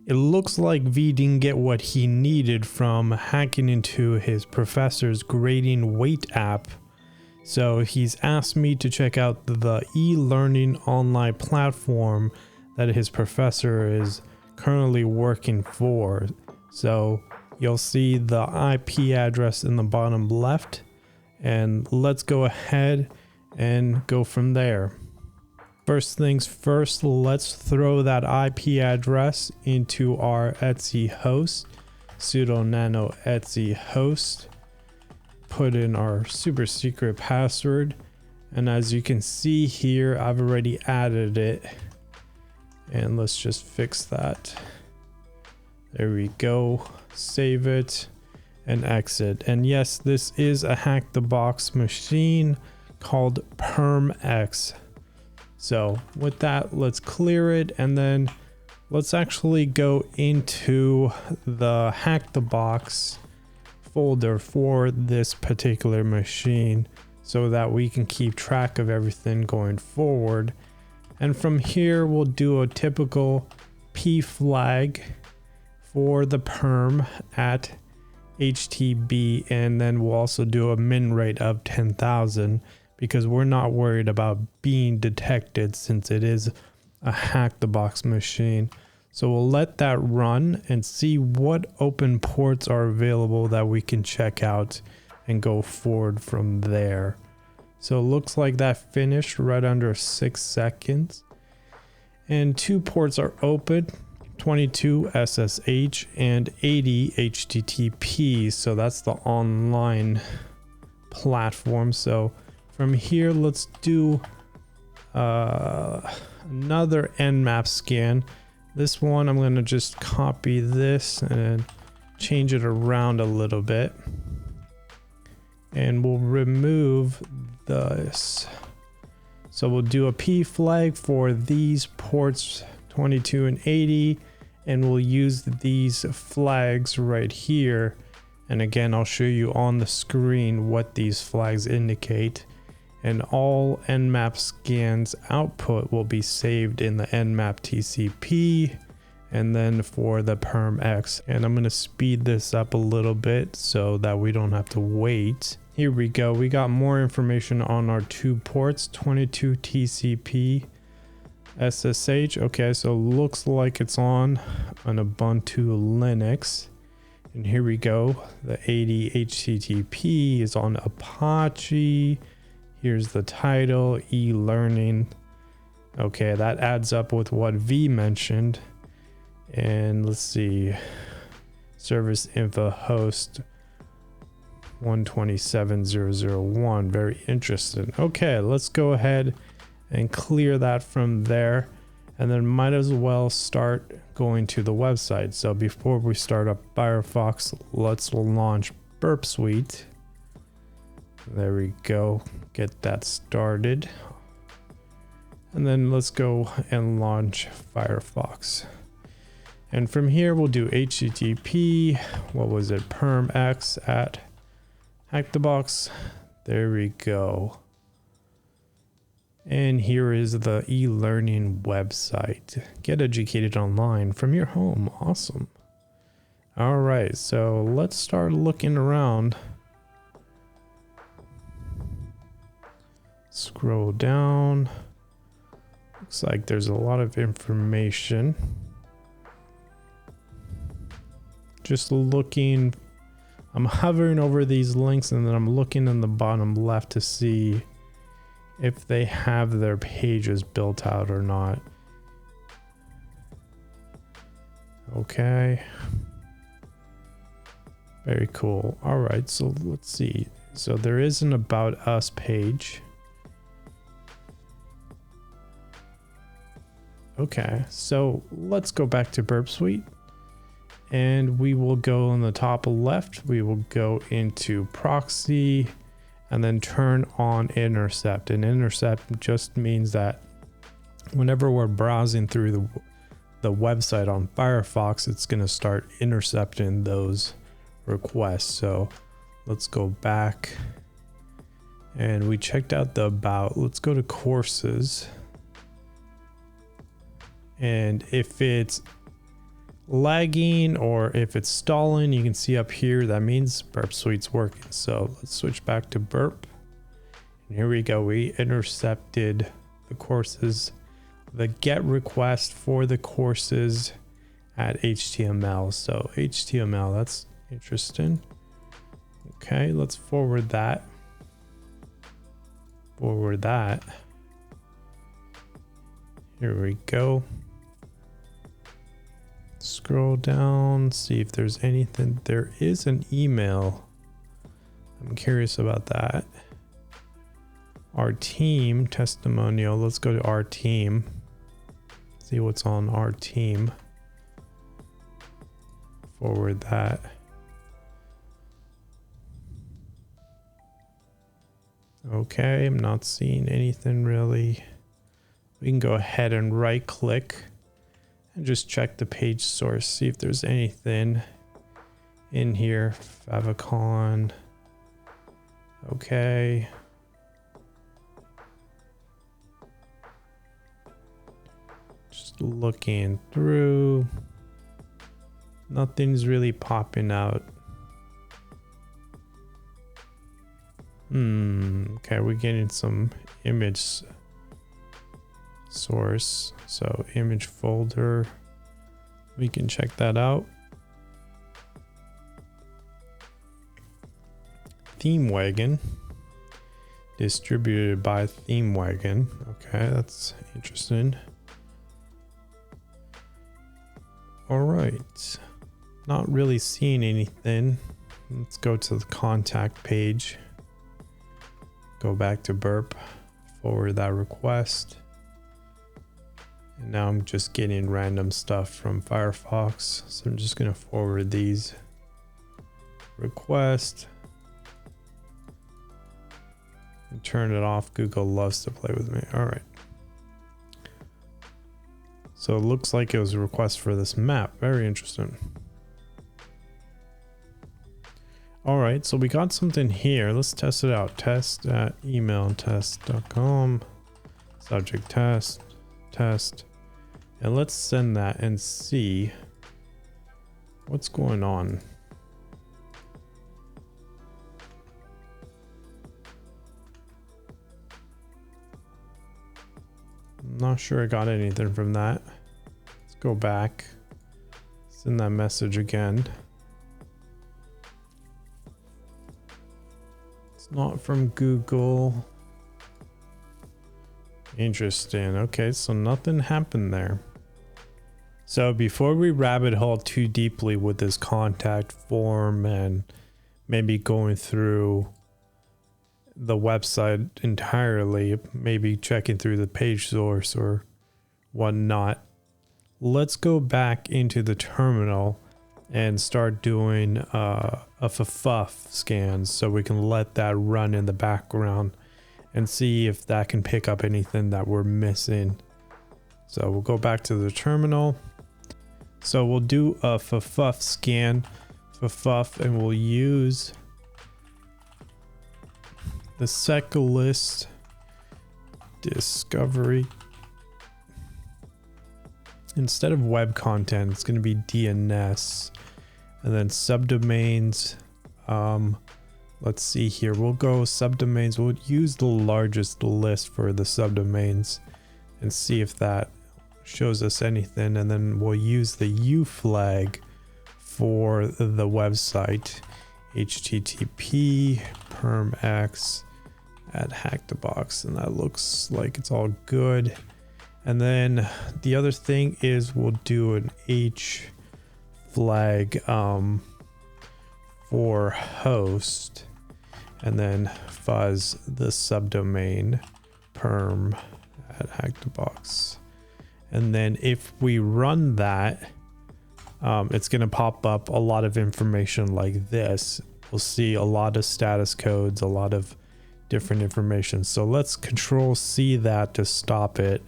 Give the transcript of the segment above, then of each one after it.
It looks like V didn't get what he needed from hacking into his professor's grading weight app. So he's asked me to check out the e-learning online platform that his professor is currently working for. So you'll see the IP address in the bottom left, and let's go ahead and go from there. First things first, let's throw that IP address into our Etsy host, sudo nano Etsy host, put in our super secret password, and as you can see here, I've already added it, and let's just fix that. There we go. Save it and exit. And yes, this is a Hackthebox machine called PermX. So with that, let's clear it, and then let's actually go into the Hackthebox folder for this particular machine so that we can keep track of everything going forward. And from here, we'll do a typical P flag for the perm at HTB, and then we'll also do a min rate of 10,000 because we're not worried about being detected since it is a Hackthebox machine. So we'll let that run and see what open ports are available that we can check out and go forward from there. So it looks like that finished right under 6 seconds. And 2 ports are open, 22 SSH and 80 HTTP. So that's the online platform. So from here, let's do another Nmap scan. This one, I'm going to just copy this and change it around a little bit. And we'll remove this. So we'll do a P flag for these ports 22 and 80. And we'll use these flags right here. And again, I'll show you on the screen what these flags indicate. And all Nmap scans output will be saved in the Nmap TCP, and then for the PermX. And I'm going to speed this up a little bit so that we don't have to wait. Here we go. We got more information on our 2 ports, 22 TCP, SSH. Okay, so looks like it's on an Ubuntu Linux. And here we go. The 80 HTTP is on Apache. Here's the title, eLearning. Okay, that adds up with what V mentioned. And let's see, service info host 127.0.0.1. Very interesting. Okay, let's go ahead and clear that from there. And then might as well start going to the website. So before we start up Firefox, let's launch Burp Suite. There we go. Get that started. And then let's go and launch Firefox. And from here, we'll do HTTP. What was it? PermX at Hackthebox. There we go. And here is the eLearning website. Get educated online from your home. Awesome. All right, so let's start looking around. Scroll down. Looks like there's a lot of information. Just looking, I'm hovering over these links and then I'm looking in the bottom left to see if they have their pages built out or not. Okay. Very cool. All right, so let's see. So there is an About Us page. Okay, so let's go back to Burp Suite, and we will go on the top left. We will go into proxy and then turn on intercept. And intercept just means that whenever we're browsing through the website on Firefox, it's going to start intercepting those requests. So let's go back, and we checked out the About. Let's go to courses. And if it's lagging or if it's stalling, you can see up here that means Burp Suite's working. So let's switch back to Burp. And here we go. We intercepted the courses, the get request for the courses at HTML. So HTML, that's interesting. Okay, let's forward that. Forward that. Here we go. Scroll down, see if there's anything. There is an email. I'm curious about that. Our team testimonial. Let's go to our team. See what's on our team. Forward that. Okay, I'm not seeing anything really. We can go ahead and right click and just check the page source, see if there's anything in here. Favicon. Okay. Just looking through. Nothing's really popping out. Okay, we're getting some image source. So image folder, we can check that out. Theme Wagon, distributed by Theme Wagon. Okay, that's interesting. All right, not really seeing anything. Let's go to the contact page. Go back to Burp, forward that request. And now I'm just getting random stuff from Firefox. So I'm just going to forward these requests and turn it off. Google loves to play with me. All right. So it looks like it was a request for this map. Very interesting. All right, so we got something here. Let's test it out. Test at emailtest.com. Subject test. Test. And let's send that and see what's going on. I'm not sure I got anything from that. Let's go back. Send that message again. It's not from Google. Interesting. Okay, so nothing happened there. So before we rabbit hole too deeply with this contact form and maybe going through the website entirely, maybe checking through the page source or whatnot, let's go back into the terminal and start doing a FFuF scans so we can let that run in the background and see if that can pick up anything that we're missing. So we'll go back to the terminal. So we'll do a FFuF scan, FFuF, and we'll use the Seclist discovery. Instead of web content, it's going to be DNS, and then subdomains. Let's see here. We'll go subdomains. We'll use the largest list for the subdomains and see if that shows us anything. And then we'll use the U flag for the website. HTTP PermX at Hackthebox. And that looks like it's all good. And then the other thing is we'll do an H flag for host, and then fuzz the subdomain perm at Hackthebox. And then if we run that, it's going to pop up a lot of information like this. We'll see a lot of status codes, a lot of different information. So let's Control C that to stop it,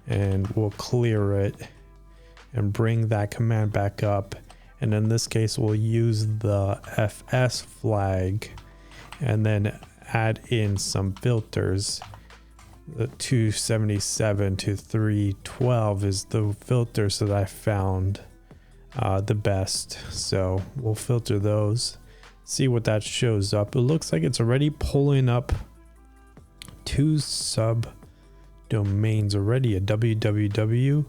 and we'll clear it and bring that command back up. And in this case, we'll use the FS flag and then add in some filters. The 277 to 312 is the filters that I found the best. So we'll filter those, see what that shows up. It looks like it's already pulling up 2 subdomains already, a www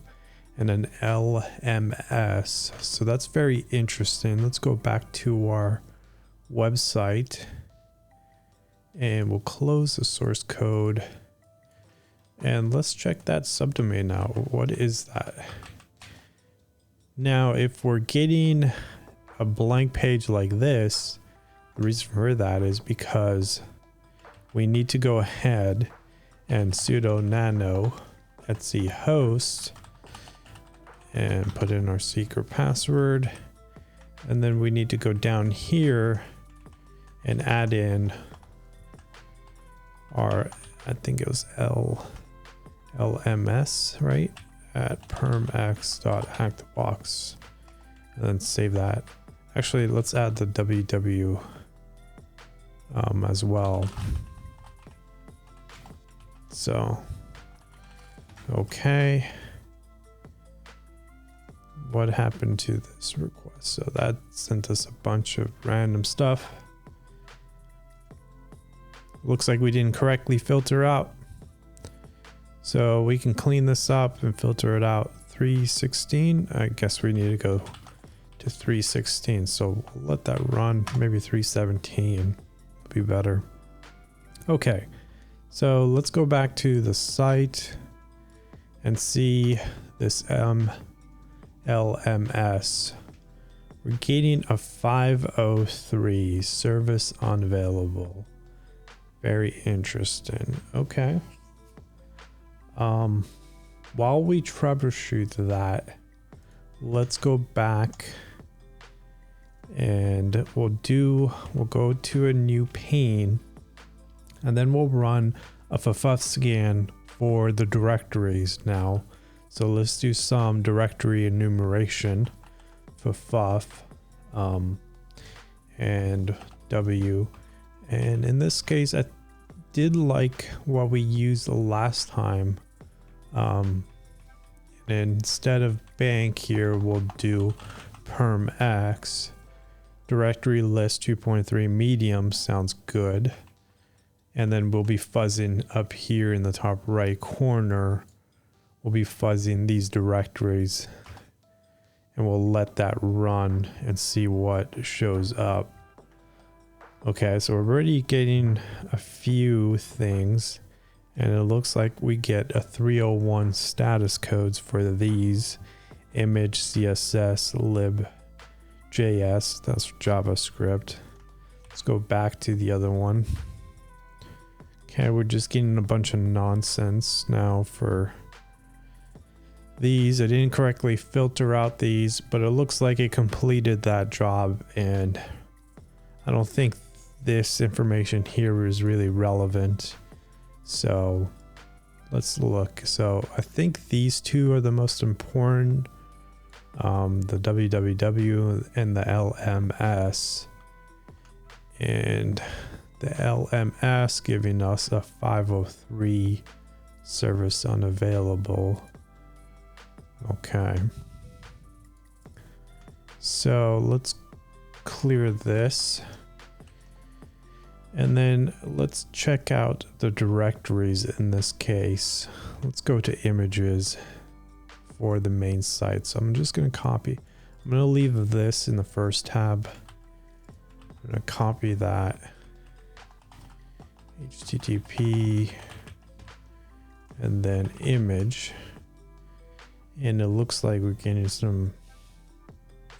and an LMS. So that's very interesting. Let's go back to our website and we'll close the source code and let's check that subdomain out. What is that? Now, if we're getting a blank page like this, the reason for that is because we need to go ahead and sudo nano etc host and put in our secret password. And then we need to go down here and add in our, I think it was LMS, right? At permx.hackthebox and then save that. Actually, let's add the www as well. So, okay. What happened to this request? So that sent us a bunch of random stuff. Looks like we didn't correctly filter out. So we can clean this up and filter it out. 316. I guess we need to go to 316. So we'll let that run. Maybe 317 would be better. Okay. So let's go back to the site and see this LMS. We're getting a 503 service unavailable. Very interesting. Okay. While we troubleshoot that, let's go back and we'll go to a new pane and then we'll run a FFuF scan for the directories now. So let's do some directory enumeration for FFuF and W. And in this case, I did like what we used the last time. And instead of bank here, we'll do PermX. Directory list 2.3 medium sounds good. And then we'll be fuzzing up here in the top right corner. We'll be fuzzing these directories and we'll let that run and see what shows up. Okay, so we're already getting a few things and it looks like we get a 301 status codes for these: image, CSS, lib, JS, that's JavaScript. Let's go back to the other one. Okay, we're just getting a bunch of nonsense now for these. I didn't correctly filter out these, but it looks like it completed that job, and I don't think this information here is really relevant. So let's look. So I think these two are the most important, the www and the LMS, and the LMS giving us a 503 service unavailable. Okay, so let's clear this and then let's check out the directories in this case. Let's go to images for the main site. So I'm just going to copy. I'm going to leave this in the first tab. I'm going to copy that. HTTP and then image. And it looks like we're getting some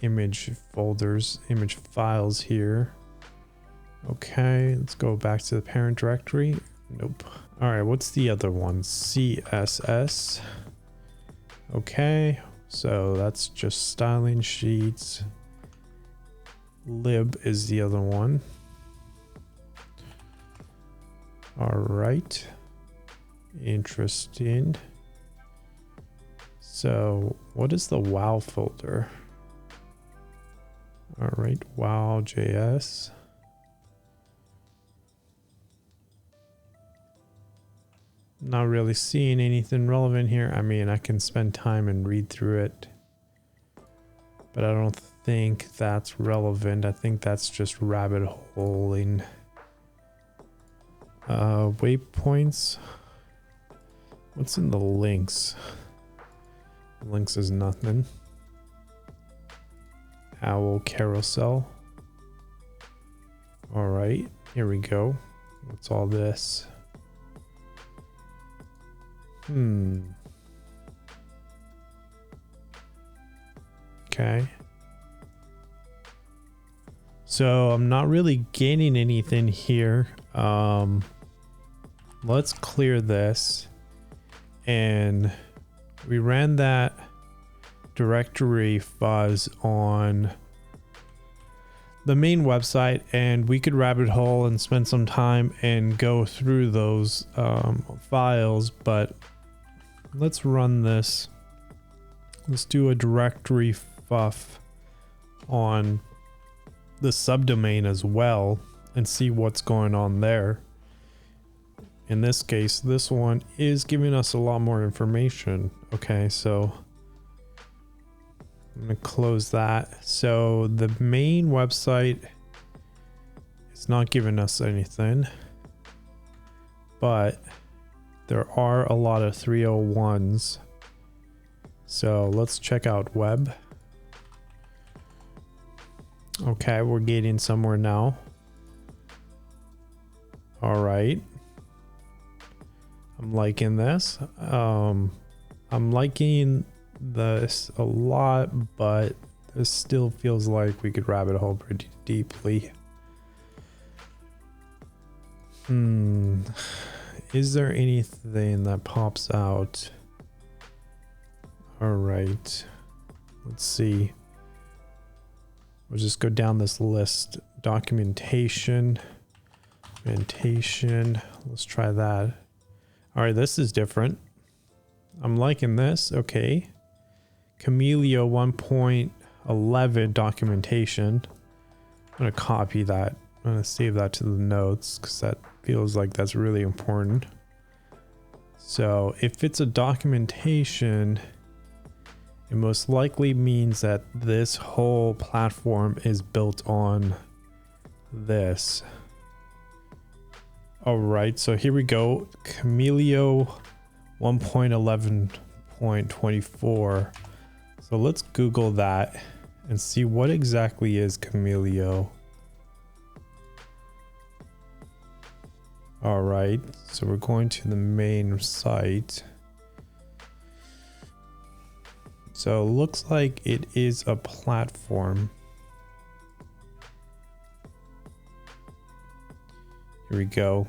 image folders, image files here. Okay, let's go back to the parent directory. Nope. All right, what's the other one? CSS. Okay, so that's just styling sheets. Lib is the other one. All right, interesting. So what is the WoW folder? All right, wow.js. Not really seeing anything relevant here. I mean, I can spend time and read through it, but I don't think that's relevant. I think that's just rabbit holing. Waypoints. What's in the links? Links is nothing. Owl carousel. All right, here we go. What's all this? Okay. So I'm not really gaining anything here. Let's clear this. And we ran that directory fuzz on the main website, and we could rabbit hole and spend some time and go through those files, but let's run this. Let's do a directory FFuF on the subdomain as well and see what's going on there. In this case, this one is giving us a lot more information. Okay, so I'm gonna close that. So the main website is not giving us anything, but there are a lot of 301s. So let's check out web. Okay, we're getting somewhere now. All right. I'm liking this. I'm liking this a lot, but this still feels like we could rabbit hole pretty deeply. Is there anything that pops out? All right, let's see. We'll just go down this list. Documentation. Let's try that. All right, this is different. I'm liking this. Okay. Camellia 1.11 documentation. I'm going to copy that. I'm going to save that to the notes because that feels like that's really important. So if it's a documentation, it most likely means that this whole platform is built on this. All right, so here we go. Camellia 1.11.24. So let's Google that and see what exactly is Camellia. All right, so we're going to the main site. So it looks like it is a platform. Here we go.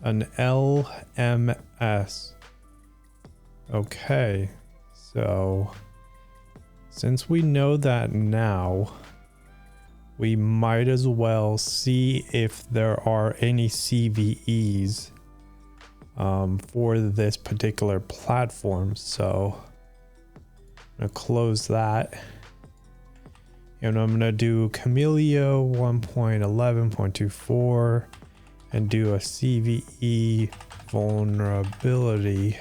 An LMS. Okay, so since we know that now, we might as well see if there are any CVEs for this particular platform. So I'm gonna close that, and I'm gonna do Camellia 1.11.24 and do a CVE vulnerability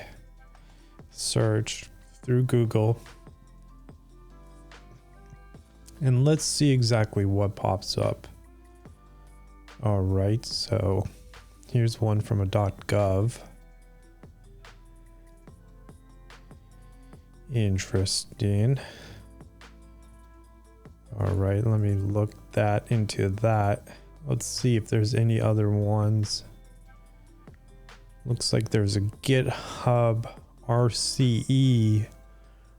search through Google, and let's see exactly what pops up. All right, so here's one from a .gov. Interesting. All right, let me look that into that. Let's see if there's any other ones. Looks like there's a GitHub RCE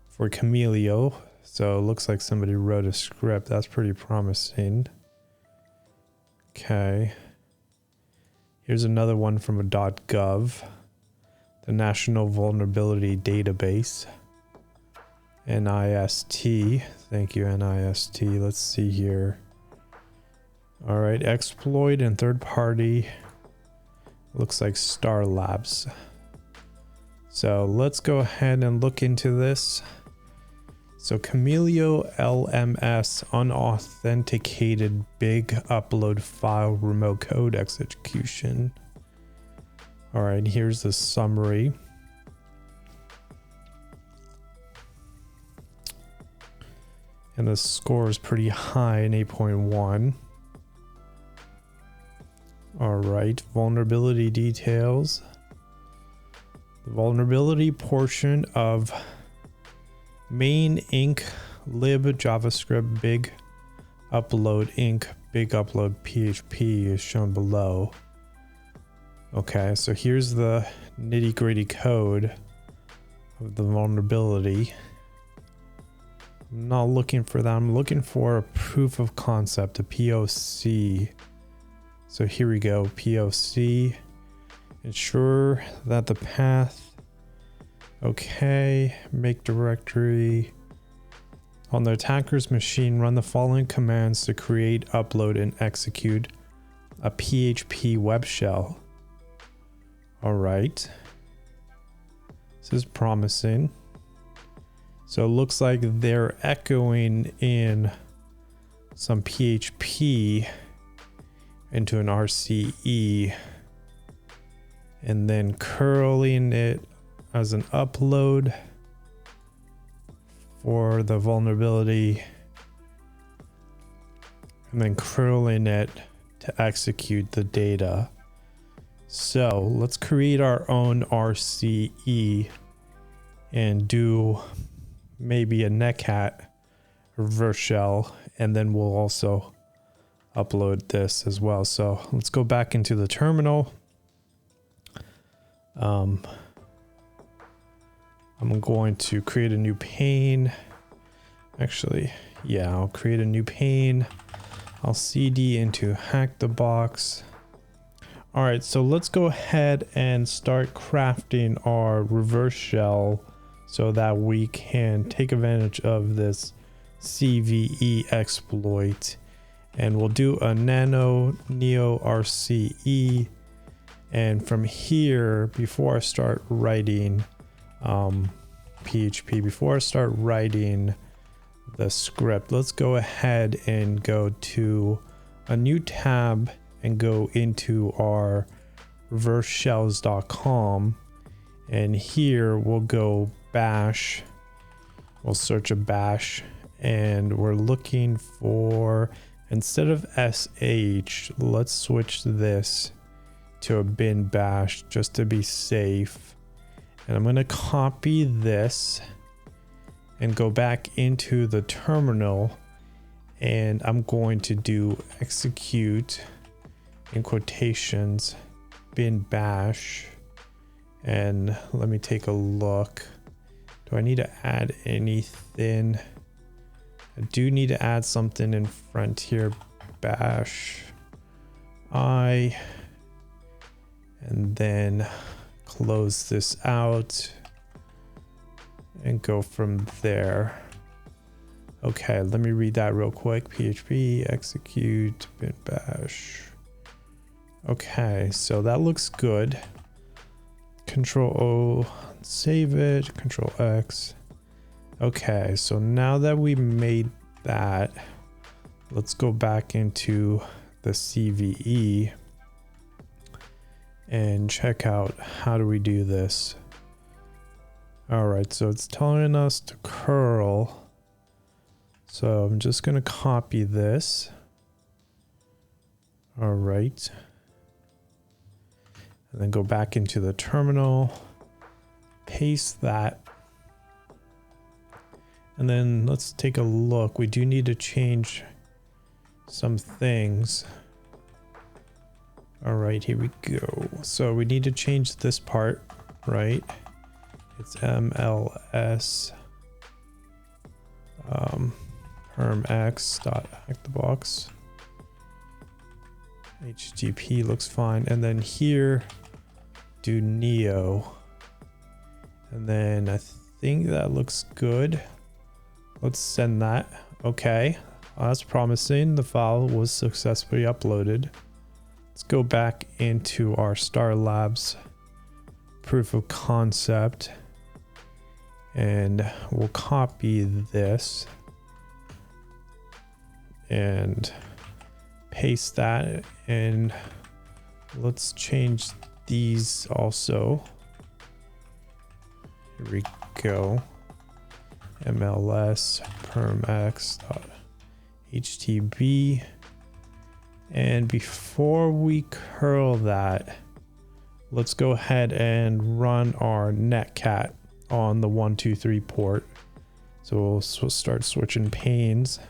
for Camellia. So it looks like somebody wrote a script. That's pretty promising. Okay. Here's another one from a .gov. The National Vulnerability Database. NIST. Thank you, NIST. Let's see here. All right, exploit and third party. Looks like Star Labs. So let's go ahead and look into this. So Camellia LMS unauthenticated big upload file remote code execution. All right, here's the summary. And the score is pretty high in 8.1. All right, vulnerability details. The vulnerability portion of main inc lib javascript big upload inc big upload php is shown below. Okay, so here's the nitty-gritty code of the vulnerability. I'm not looking for that. I'm looking for a proof of concept, a POC. So here we go, POC. Ensure that the path, okay, make directory. On the attacker's machine, run the following commands to create, upload, and execute a PHP web shell. All right. This is promising. So it looks like they're echoing in some PHP into an RCE and then curling it as an upload for the vulnerability and then curling it to execute the data. So let's create our own RCE and do maybe a netcat reverse shell, and then we'll also upload this as well. So let's go back into the terminal. I'm going to create a new pane. Actually, yeah, I'll create a new pane. I'll cd into Hackthebox. All right, so let's go ahead and start crafting our reverse shell so that we can take advantage of this CVE exploit. And we'll do a neo RCE. And from here, before I start writing PHP, before I start writing the script, let's go ahead and go to a new tab and go into our reverseshells.com. And here we'll go bash. We'll search a bash, and we're looking for, instead of sh, let's switch this to a bin bash just to be safe. And I'm going to copy this and go back into the terminal, and I'm going to do execute in quotations bin bash. And let me take a look. Do I need to add anything? I do need to add something in front here. Bash I, and then close this out and go from there. Okay, let me read that real quick. PHP execute bin bash. Okay, so that looks good. Control O, save it, Control X. Okay, so now that we made that, let's go back into the CVE and check out how do we do this. All right, so it's telling us to curl. So I'm just going to copy this. All right. And then go back into the terminal, paste that. And then let's take a look. We do need to change some things. All right, here we go. So we need to change this part, right? It's MLS PermX.Hackthebox. HTTP looks fine. And then here, do neo. And then I think that looks good. Let's send that. Okay, that's promising. The file was successfully uploaded. Let's go back into our Star Labs proof of concept, and we'll copy this and paste that, and let's change these also. Here we go. MLS PermX HTB. And before we curl that, let's go ahead and run our netcat on the 123 port. So we'll start switching panes.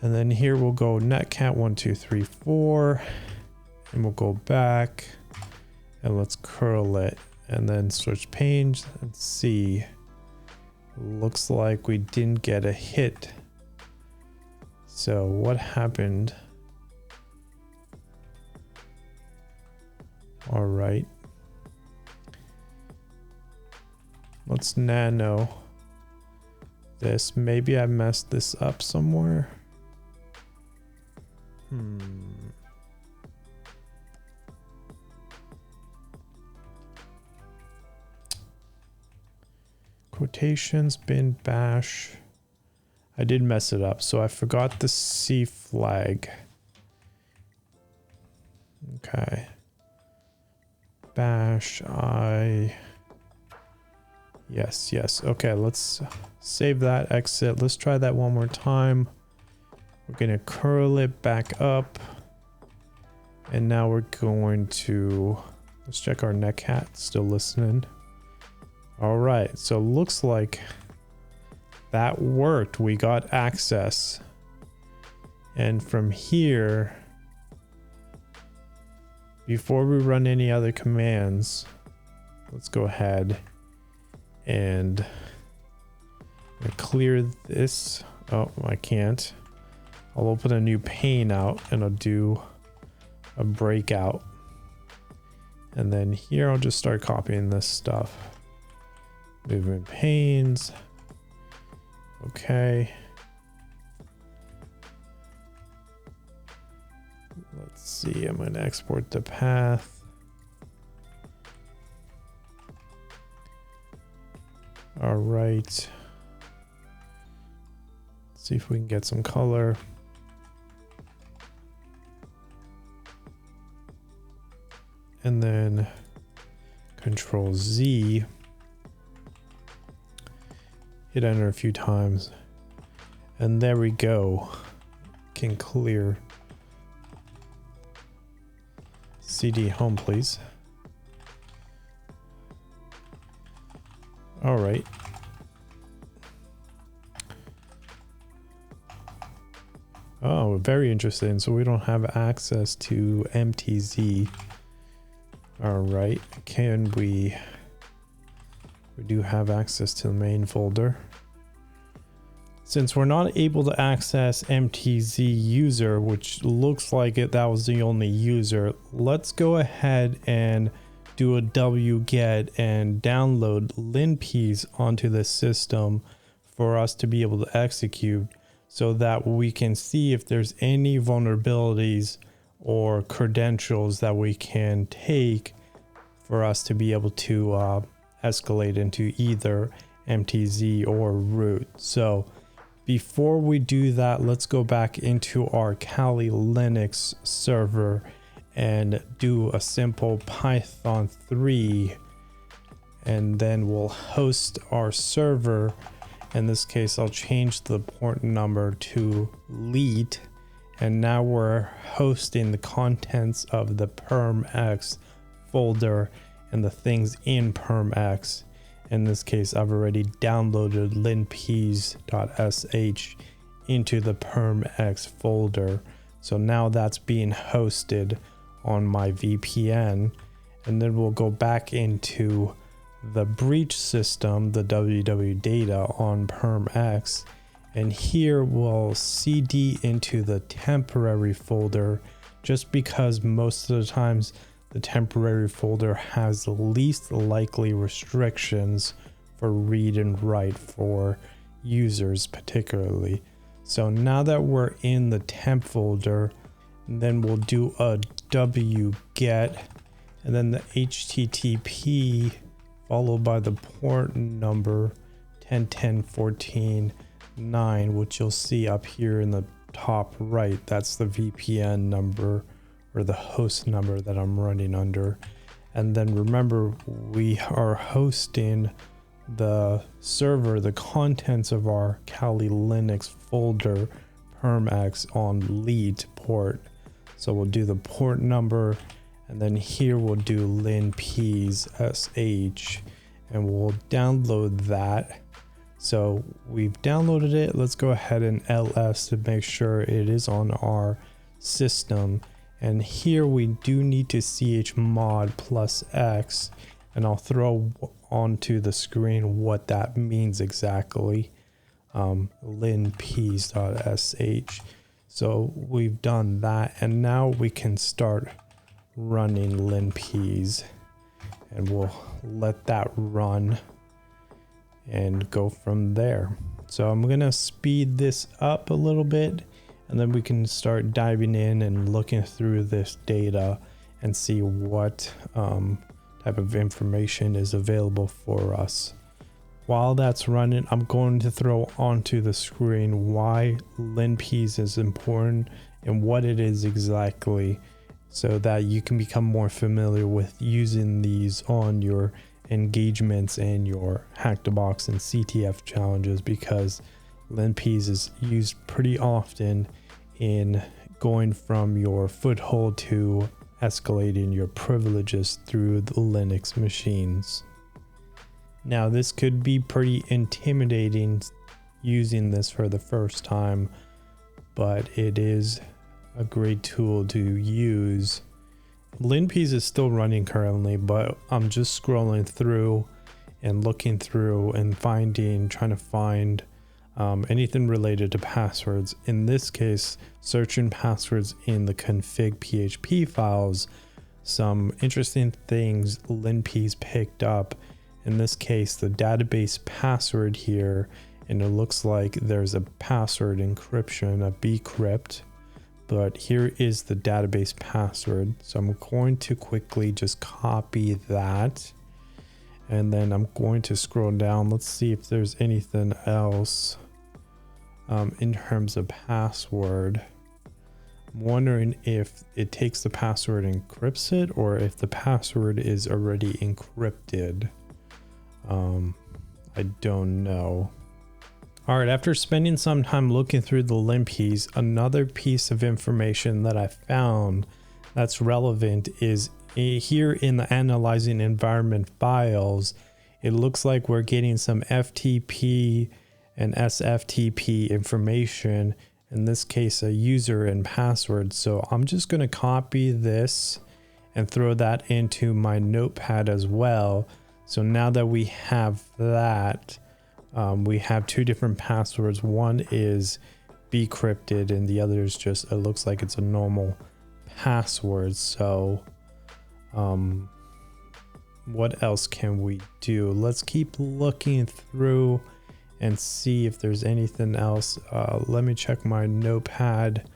And then here we'll go netcat 1234, and we'll go back and let's curl it and then switch panes and see. Looks like we didn't get a hit. So what happened? All right. Let's nano this. Maybe I messed this up somewhere. Quotations bin bash. I did mess it up, so I forgot the C flag. Okay. Bash yes. Okay, let's save that, exit. Let's try that one more time. We're gonna curl it back up. And now we're going to, let's check our netcat, still listening. All right, so looks like that worked. We got access. And from here, before we run any other commands, let's go ahead and clear this. Oh, I can't. I'll open a new pane out and I'll do a breakout. And then here I'll just start copying this stuff. Movement panes. Okay. Let's see, I'm going to export the path. All right. Let's see if we can get some color. And then Control Z. Hit enter a few times. And there we go. Can clear. CD home, please. All right. Oh, very interesting. So we don't have access to MTZ. All right. Can we do have access to the main folder. Since we're not able to access MTZ user, which looks like that was the only user, let's go ahead and do a wget and download LinPEAS onto the system for us to be able to execute, so that we can see if there's any vulnerabilities or credentials that we can take for us to be able to escalate into either MTZ or root. So before we do that, let's go back into our Kali Linux server and do a simple Python 3, and then we'll host our server. In this case, I'll change the port number to LEET, and now we're hosting the contents of the PermX folder and the things in PermX. In this case, I've already downloaded linpeas.sh into the PermX folder. So now that's being hosted on my VPN. And then we'll go back into the breach system, the www data on PermX. And here we'll cd into the temporary folder, just because most of the times the temporary folder has the least likely restrictions for read and write for users particularly. So now that we're in the temp folder, then we'll do a wget and then the HTTP followed by the port number 10.10.14.9, which you'll see up here in the top right. That's the VPN number or the host number that I'm running under. And then remember, we are hosting the server, the contents of our Kali Linux folder PermX on lead port. So we'll do the port number, and then here we'll do LinPEAS sh, and we'll download that. So we've downloaded it. Let's go ahead and ls to make sure it is on our system. And here we do need to chmod +x, and I'll throw onto the screen what that means exactly. linpeas.sh. So we've done that, and now we can start running LinPEAS, and we'll let that run and go from there. So I'm gonna speed this up a little bit, and then we can start diving in and looking through this data and see what type of information is available for us. While that's running, I'm going to throw onto the screen why LinPEAS is important and what it is exactly, so that you can become more familiar with using these on your engagements and your Hackthebox and CTF challenges, because LinPEAS is used pretty often in going from your foothold to escalating your privileges through the Linux machines. Now, this could be pretty intimidating using this for the first time, but it is a great tool to use. LinPEAS is still running currently, but I'm just scrolling through and looking through and trying to find anything related to passwords. In this case, searching passwords in the config PHP files, some interesting things LinPEAS picked up. In this case, the database password here, and it looks like there's a password encryption, a bcrypt. But here is the database password. So I'm going to quickly just copy that. And then I'm going to scroll down. Let's see if there's anything else in terms of password. I'm wondering if it takes the password and encrypts it, or if the password is already encrypted. I don't know. All right, after spending some time looking through the LinPEAS, another piece of information that I found that's relevant is here in the analyzing environment files. It looks like we're getting some FTP and SFTP information, in this case a user and password. So I'm just going to copy this and throw that into my notepad as well. So now that we have that, we have two different passwords. One is bcrypted and the other is just, it looks like it's a normal password. So what else can we do? Let's keep looking through and see if there's anything else. Let me check my notepad.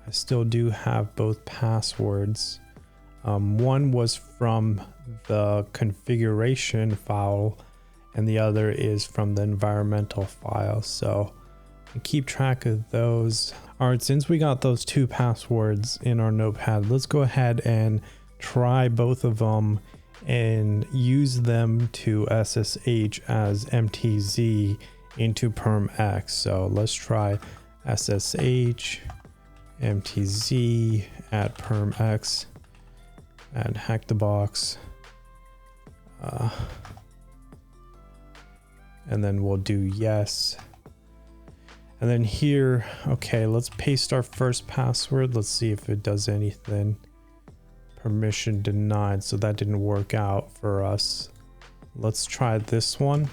I still do have both passwords. One was from the configuration file, and the other is from the environmental file. So I keep track of those. All right, since we got those two passwords in our notepad, let's go ahead and try both of them and use them to SSH as MTZ into PermX. So let's try SSH MTZ at PermX and Hackthebox. And then we'll do yes. And then here, okay, let's paste our first password. Let's see if it does anything. Permission denied, so that didn't work out for us. Let's try this one.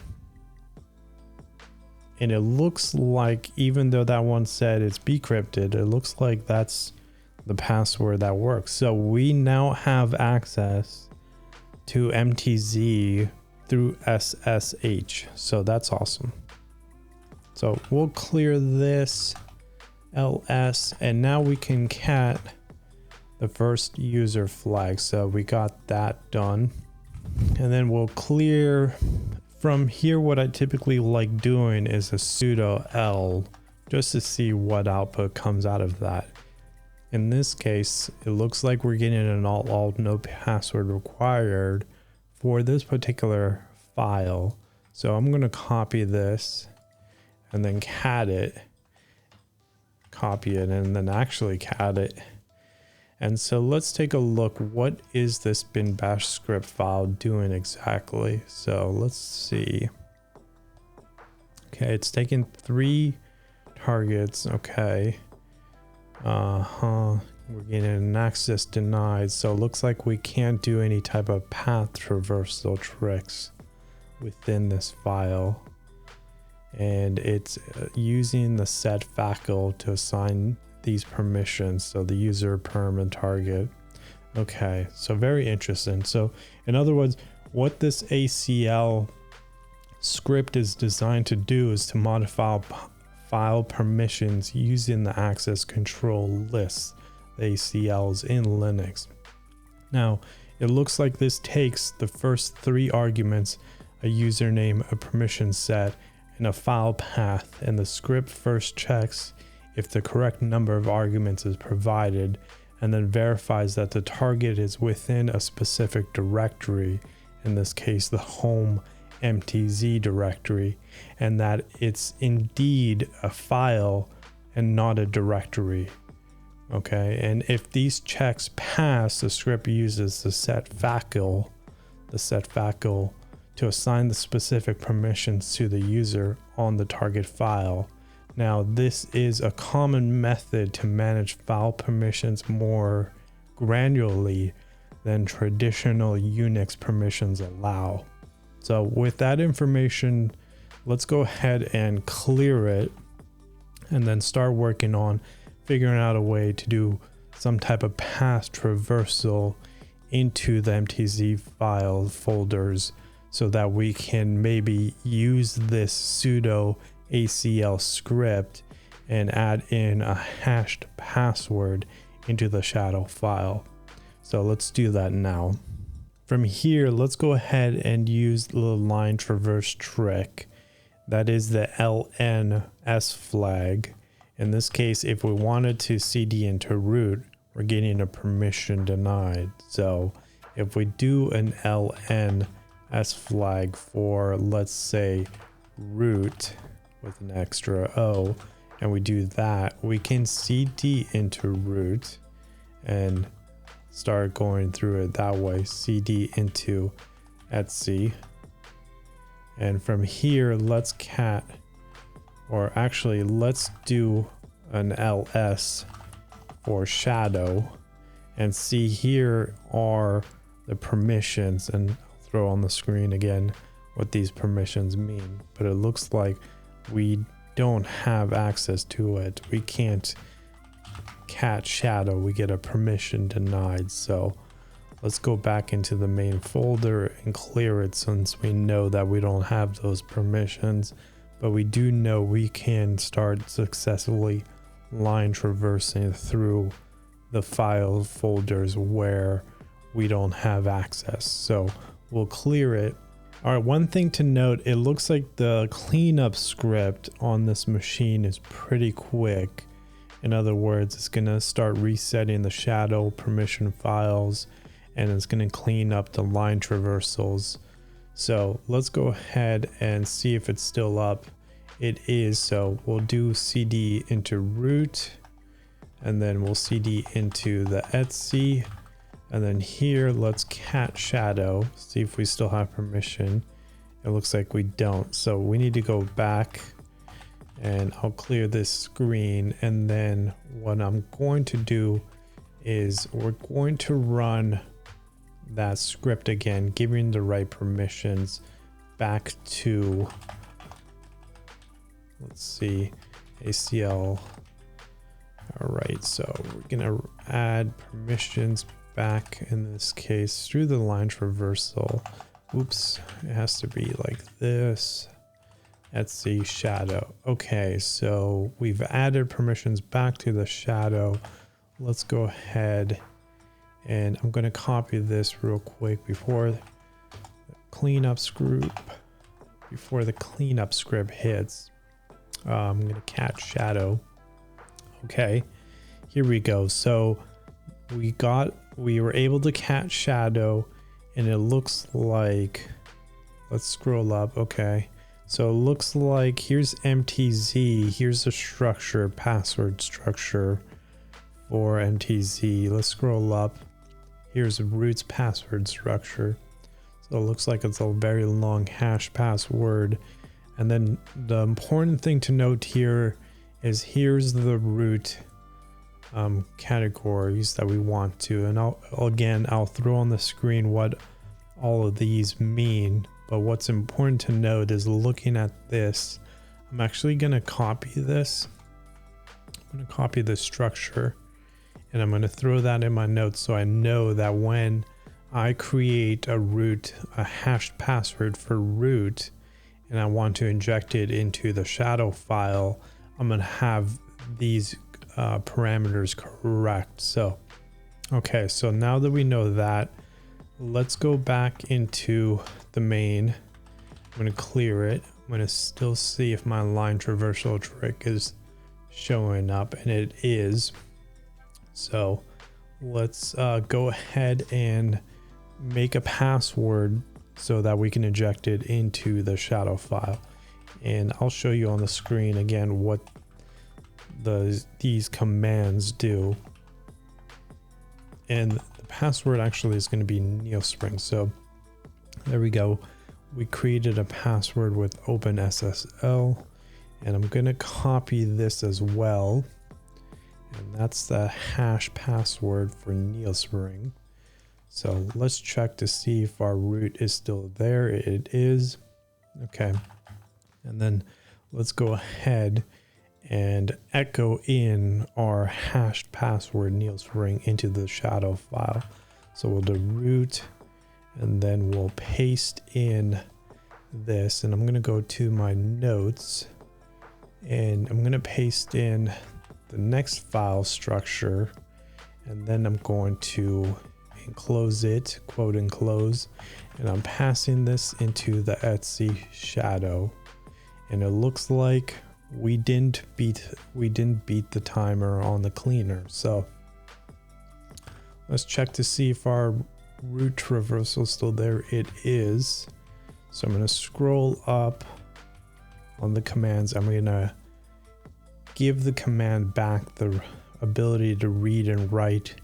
And it looks like, even though that one said it's bcrypted, it looks like that's the password that works. So we now have access to MTZ through SSH. So that's awesome. So we'll clear this ls, and now we can cat the first user flag. So we got that done. And then we'll clear from here. What I typically like doing is a sudo l, just to see what output comes out of that. In this case, it looks like we're getting an alt no password required for this particular file. So I'm going to copy this and then cat it, copy it, and then actually cat it. And so let's take a look. What is this bin bash script file doing exactly? So let's see. Okay, it's taking 3 targets. Okay. We're getting an access denied. So it looks like we can't do any type of path traversal tricks within this file. And it's using the set facle to assign these permissions, so the user, perm, and target. Okay, so very interesting. So in other words, what this ACL script is designed to do is to modify file permissions using the access control lists, the ACLs in Linux. Now, it looks like this takes the first 3 arguments, a username, a permission set, and a file path, and the script first checks if the correct number of arguments is provided, and then verifies that the target is within a specific directory, in this case the home MTZ directory, and that it's indeed a file and not a directory. Okay, and if these checks pass, the script uses the set facle to assign the specific permissions to the user on the target file. Now, this is a common method to manage file permissions more granularly than traditional Unix permissions allow. So with that information, let's go ahead and clear it and then start working on figuring out a way to do some type of path traversal into the MTZ file folders so that we can maybe use this sudo ACL script and add in a hashed password into the shadow file. So let's do that now. From here, let's go ahead and use the line traverse trick. That is the LNS flag. In this case, if we wanted to CD into root, we're getting a permission denied. So if we do an LNS flag for, let's say, root with an extra O, and we do that, we can CD into root and start going through it that way, CD into etc. And from here, let's cat, or actually let's do an ls for shadow, and see here are the permissions, and I'll throw on the screen again what these permissions mean, but it looks like we don't have access to it. We can't cat shadow, we get a permission denied. So let's go back into the main folder and clear it, since we know that we don't have those permissions, but we do know we can start successfully line traversing through the file folders where we don't have access. So we'll clear it. All right, one thing to note, it looks like the cleanup script on this machine is pretty quick. In other words, it's going to start resetting the shadow permission files, and it's going to clean up the line traversals. So let's go ahead and see if it's still up. It is, so we'll do CD into root, and then we'll CD into the etc. And then here, let's cat shadow, see if we still have permission. It looks like we don't. So we need to go back, and I'll clear this screen. And then what I'm going to do is we're going to run that script again, giving the right permissions back to, let's see, ACL. All right, so we're gonna add permissions back, in this case through the line traversal. Oops, it has to be like this. Etc shadow. Okay, so we've added permissions back to the shadow. Let's go ahead, and I'm going to copy this real quick before the cleanup script hits. I'm going to cat shadow. Okay, here we go. So we were able to cat shadow, and it looks like let's scroll up. Okay, so it looks like here's MTZ. Here's the structure, password structure for MTZ. Let's scroll up. Here's root's password structure. So it looks like it's a very long hash password. And then the important thing to note here is here's the root categories that we want to. And I'll throw on the screen what all of these mean. But what's important to note is looking at this, I'm actually going to copy this. I'm going to copy the structure and I'm going to throw that in my notes so I know that when I create a root, a hashed password for root, and I want to inject it into the shadow file, I'm going to have these parameters correct. So, okay, so now that we know that, let's go back into the main. I'm going to clear it. I'm going to still see if my line traversal trick is showing up, and it is. So let's go ahead and make a password so that we can inject it into the shadow file. And I'll show you on the screen again what these commands do. And the password actually is going to be neospring. So there we go. We created a password with OpenSSL, and I'm going to copy this as well. And that's the hash password for neospring. So let's check to see if our root is still there. It is. Okay. And then let's go ahead and echo in our hashed password neospring into the shadow file. So we'll do root, and then we'll paste in this, and I'm going to go to my notes, and I'm going to paste in the next file structure, and then I'm going to enclose it, quote enclose, and I'm passing this into the Etsy shadow. And it looks like we didn't beat the timer on the cleaner. So let's check to see if our root traversal is still there. It is. So I'm going to scroll up on the commands. I'm going to give the command back the ability to read and write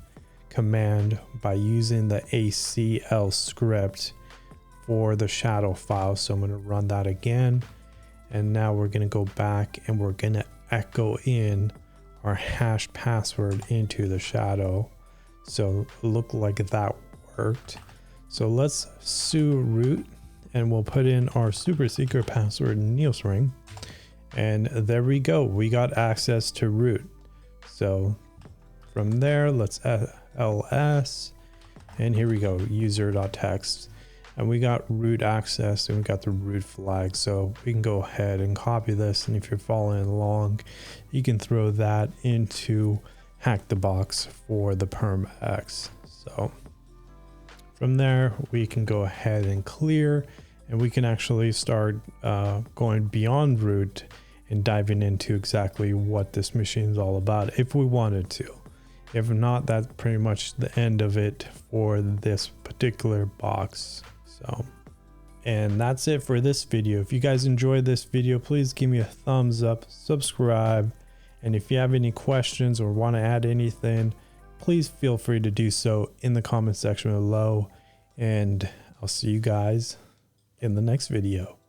command by using the ACL script for the shadow file. So I'm going to run that again. And now we're going to go back and we're going to echo in our hash password into the shadow. So it looked like that worked. So let's sudo root, and we'll put in our super secret password neospring. And there we go. We got access to root. So from there, let's ls, and here we go, user.text. And we got root access, and we got the root flag. So we can go ahead and copy this. And if you're following along, you can throw that into Hackthebox for the PermX. So from there, we can go ahead and clear, and we can actually start going beyond root and diving into exactly what this machine is all about if we wanted to. If not, that's pretty much the end of it for this particular box. So, and that's it for this video. If you guys enjoyed this video, please give me a thumbs up, subscribe, and if you have any questions or want to add anything, please feel free to do so in the comment section below, and I'll see you guys in the next video.